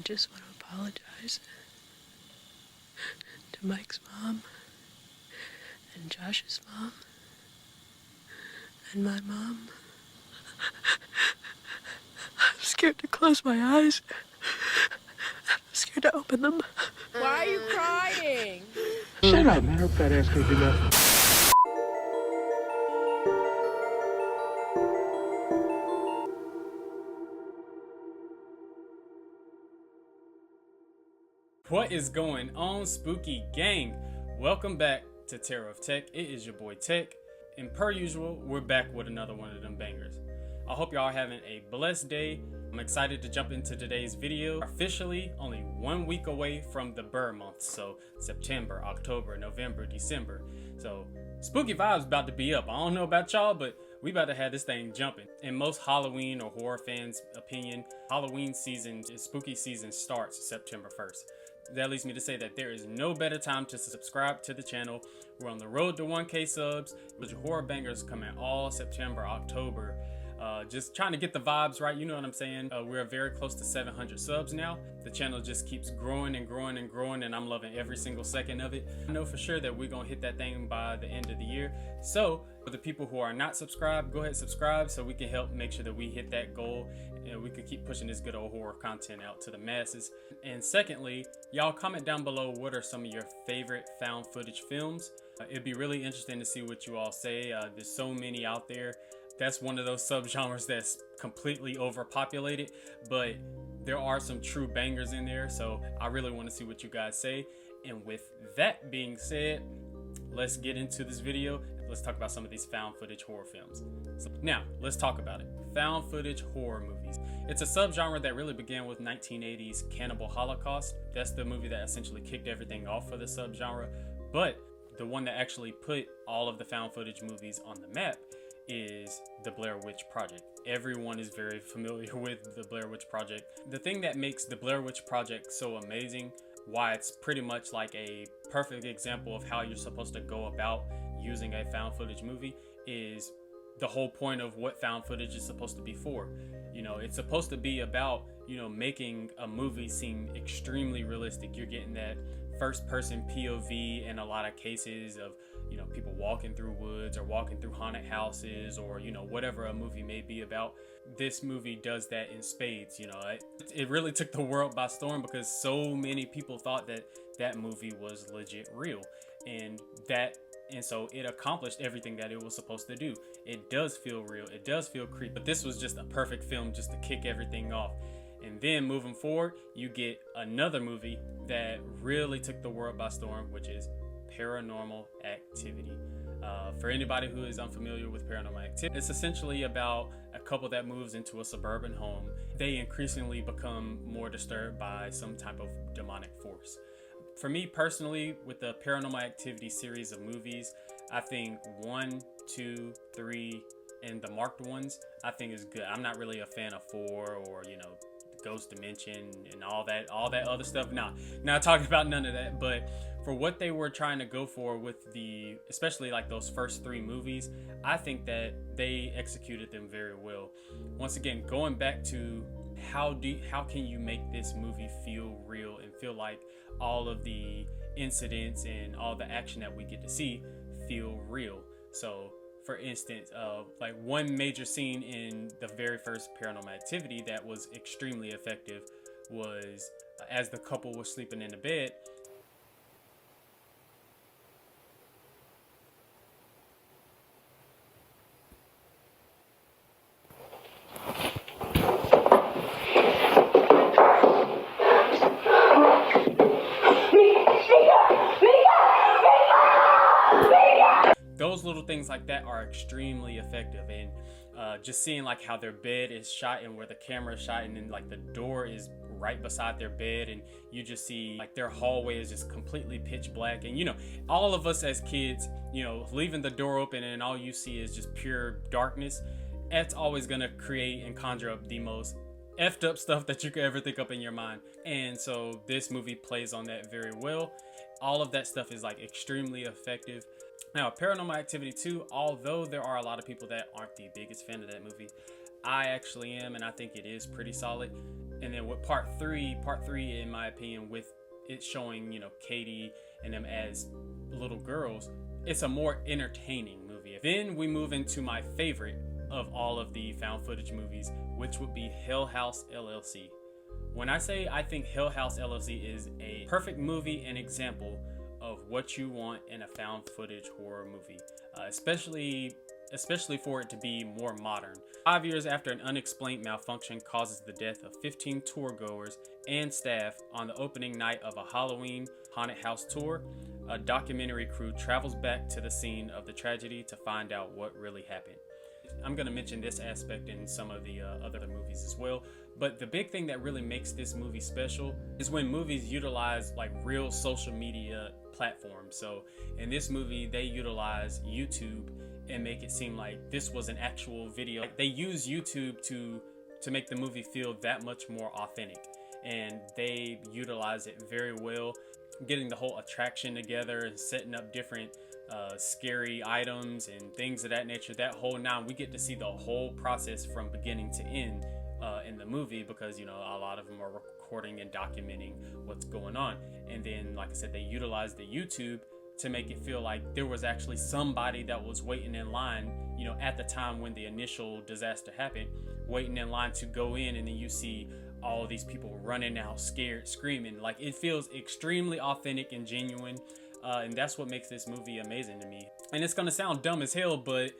just want to apologize to Mike's mom and Josh's mom and my mom. I'm scared to close my eyes. I'm scared to open them. Why are you crying? Shut up, man. Her fat ass can't do nothing. What is going on, Spooky Gang? Welcome back to Terror of Tech. It is your boy Tech, and per usual, we're back with another one of them bangers. I hope y'all are having a blessed day. I'm excited to jump into today's video. Officially only 1 week away from the Burr month, so September, October, November, December. So spooky vibes about to be up. I don't know about y'all, but we about to have this thing jumping. In most Halloween or horror fans' opinion, Halloween season, spooky season starts September 1st. That leads me to say that there is no better time to subscribe to the channel. We're on the road to 1K subs, with your horror bangers coming all September, October. Just trying to get the vibes right, you know what I'm saying? We're very close to 700 subs now. The channel just keeps growing and growing and growing, and I'm loving every single second of it. I know for sure that we're gonna hit that thing by the end of the year. So for the people who are not subscribed, go ahead and subscribe so we can help make sure that we hit that goal and we could keep pushing this good old horror content out to the masses. And secondly, y'all comment down below what are some of your favorite found footage films. It'd be really interesting to see what you all say. There's so many out there. That's one of those subgenres that's completely overpopulated, but there are some true bangers in there, so I really want to see what you guys say. And with that being said, let's get into this video. Let's talk about some of these found footage horror films. So now, let's talk about it. Found footage horror movies. It's a subgenre that really began with 1980s Cannibal Holocaust. That's the movie that essentially kicked everything off for the subgenre, but the one that actually put all of the found footage movies on the map is the Blair Witch Project. Everyone is very familiar with the Blair Witch Project. The thing that makes the Blair Witch Project so amazing, why it's pretty much like a perfect example of how you're supposed to go about using a found footage movie, is the whole point of what found footage is supposed to be for. You know, it's supposed to be about, you know, making a movie seem extremely realistic. You're getting that first person POV in a lot of cases of, you know, people walking through woods or walking through haunted houses, or, you know, whatever a movie may be about. This movie does that in spades. You know, it really took the world by storm because so many people thought that that movie was legit real, and so it accomplished everything that it was supposed to do. It does feel real, it does feel creepy, but this was just a perfect film just to kick everything off. And then moving forward, you get another movie that really took the world by storm, which is Paranormal Activity. For anybody who is unfamiliar with Paranormal Activity, it's essentially about a couple that moves into a suburban home. They increasingly become more disturbed by some type of demonic force. For me personally, with the Paranormal Activity series of movies, I think 1, 2, 3, and the marked ones, I think is good. I'm not really a fan of 4 or, you know, Ghost Dimension and all that other stuff. Not talking about none of that, but for what they were trying to go for with the, especially like those first 3 movies, I think that they executed them very well. Once again, going back to how can you make this movie feel real and feel like all of the incidents and all the action that we get to see feel real. So for instance, like one major scene in the very first Paranormal Activity that was extremely effective was as the couple was sleeping in the bed. Those little things like that are extremely effective, and just seeing like how their bed is shot and where the camera is shot, and then like the door is right beside their bed, and you just see like their hallway is just completely pitch black. And you know, all of us as kids, you know, leaving the door open and all you see is just pure darkness, that's always gonna create and conjure up the most effed up stuff that you could ever think up in your mind. And so this movie plays on that very well. All of that stuff is like extremely effective. Now, Paranormal Activity 2, although there are a lot of people that aren't the biggest fan of that movie, I actually am, and I think it is pretty solid. And then with part three, in my opinion, with it showing, you know, Katie and them as little girls, it's a more entertaining movie. Then we move into my favorite of all of the found footage movies, which would be Hill House LLC. When I say I think Hill House LLC is a perfect movie and example of what you want in a found footage horror movie, especially for it to be more modern. 5 years after an unexplained malfunction causes the death of 15 tour goers and staff on the opening night of a Halloween haunted house tour, a documentary crew travels back to the scene of the tragedy to find out what really happened. I'm going to mention this aspect in some of the other movies as well, but the big thing that really makes this movie special is when movies utilize like real social media platforms. So in this movie, they utilize YouTube and make it seem like this was an actual video. Like, they use YouTube to make the movie feel that much more authentic, and they utilize it very well, getting the whole attraction together and setting up different scary items and things of that nature. That whole nine, we get to see the whole process from beginning to end in the movie, because, you know, a lot of them are recording and documenting what's going on. And then, like I said, they utilize the YouTube to make it feel like there was actually somebody that was waiting in line, you know, at the time when the initial disaster happened, waiting in line to go in, and then you see all these people running out scared, screaming. Like, it feels extremely authentic and genuine, and that's what makes this movie amazing to me. And it's gonna sound dumb as hell, but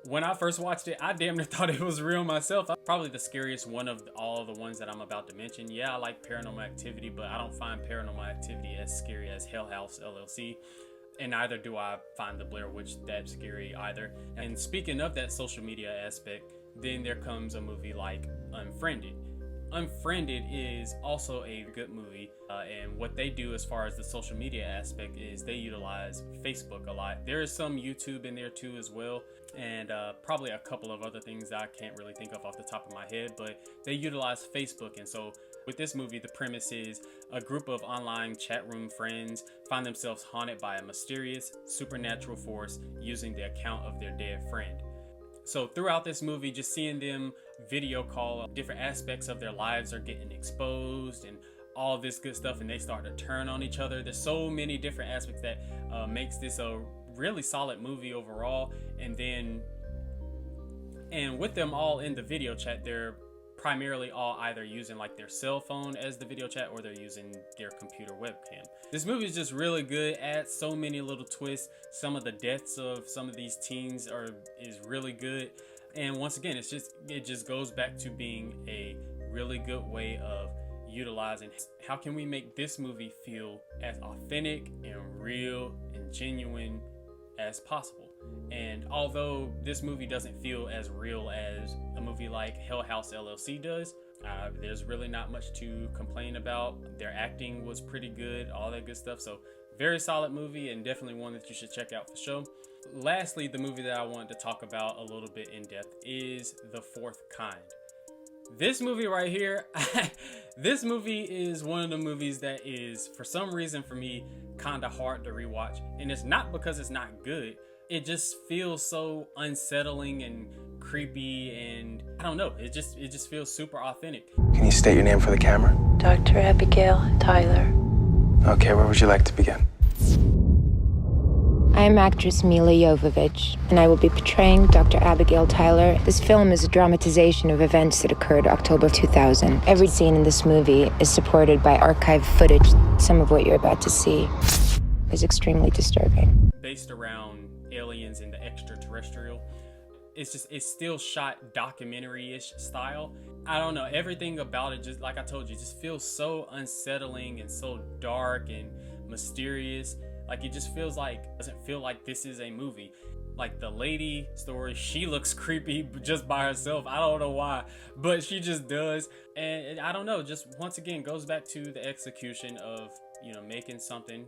when I first watched it, I damn near thought it was real myself. Probably the scariest one of all the ones that I'm about to mention. Yeah, I like Paranormal Activity, but I don't find Paranormal Activity as scary as Hill House LLC. And neither do I find the Blair Witch that scary either. And speaking of that social media aspect, then there comes a movie like Unfriended. Unfriended is also a good movie, and what they do as far as the social media aspect is they utilize Facebook a lot. There is some YouTube in there too as well, and probably a couple of other things that I can't really think of off the top of my head, but they utilize Facebook. And so with this movie, the premise is a group of online chat room friends find themselves haunted by a mysterious supernatural force using the account of their dead friend. So throughout this movie, just seeing them video call, different aspects of their lives are getting exposed and all this good stuff, and they start to turn on each other. There's so many different aspects that makes this a really solid movie overall. And with them all in the video chat, they're primarily all either using like their cell phone as the video chat, or they're using their computer webcam. This movie is just really good, adds so many little twists. Some of the deaths of some of these teens is really good. And once again, it just goes back to being a really good way of utilizing how can we make this movie feel as authentic and real and genuine as possible. And although this movie doesn't feel as real as a movie like Hill House LLC does, there's really not much to complain about. Their acting was pretty good, all that good stuff. So very solid movie, and definitely one that you should check out for sure. Lastly, the movie that I wanted to talk about a little bit in depth is The Fourth Kind. This movie right here, this movie is one of the movies that is, for some reason for me, kind of hard to rewatch. And it's not because it's not good. It just feels so unsettling and creepy, and I don't know, it just feels super authentic. Can you state your name for the camera? Dr. Abigail Tyler. Okay, where would you like to begin? I am actress Mila Jovovich, and I will be portraying Dr. Abigail Tyler. This film is a dramatization of events that occurred October 2000. Every scene in this movie is supported by archived footage. Some of what you're about to see is extremely disturbing. Based around aliens and the extraterrestrial, it's still shot documentary-ish style. I don't know, everything about it, just like I told you, just feels so unsettling and so dark and mysterious. Like, it just feels like, doesn't feel like this is a movie. Like, the lady story, she looks creepy just by herself. I don't know why, but she just does. And I don't know, just once again goes back to the execution of, you know, making something,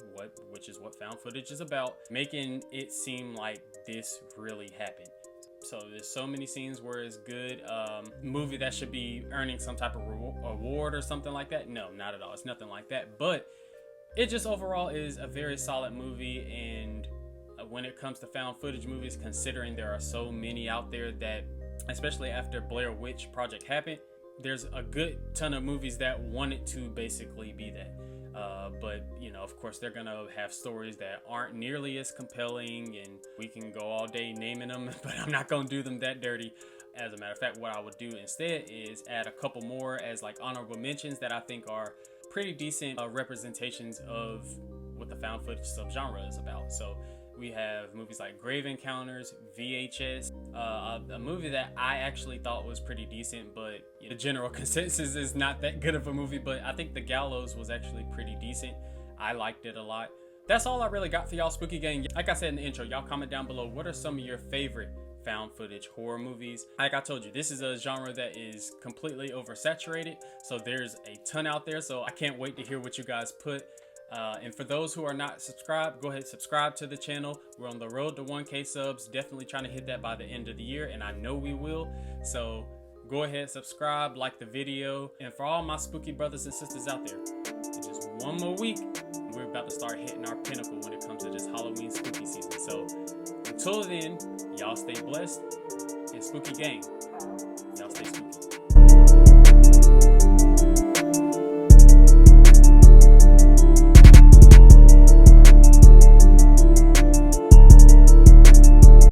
which is what found footage is about, making it seem like this really happened. So there's so many scenes where it's good. Movie that should be earning some type of award or something like that? No, not at all. It's nothing like that. But it just overall is a very solid movie. And when it comes to found footage movies, considering there are so many out there that, especially after Blair Witch Project happened, there's a good ton of movies that wanted to basically be that. But you know, of course, they're gonna have stories that aren't nearly as compelling, and we can go all day naming them, but I'm not gonna do them that dirty. As a matter of fact, what I would do instead is add a couple more as like honorable mentions that I think are pretty decent representations of what the found footage subgenre is about. So we have movies like Grave Encounters, VHS, a movie that I actually thought was pretty decent, but the general consensus is not that good of a movie, but I think The Gallows was actually pretty decent. I liked it a lot. That's all I really got for y'all, Spooky Gang. Like I said in the intro, y'all comment down below, what are some of your favorite found footage horror movies? Like I told you, this is a genre that is completely oversaturated, so there's a ton out there, so I can't wait to hear what you guys put. And for those who are not subscribed, go ahead and subscribe to the channel. We're on the road to 1K subs, definitely trying to hit that by the end of the year, and I know we will. So go ahead, subscribe, like the video, and for all my spooky brothers and sisters out there, in just one more week, we're about to start hitting our pinnacle when it comes to this Halloween spooky season. So until then, y'all stay blessed, and Spooky Gang, y'all stay spooky.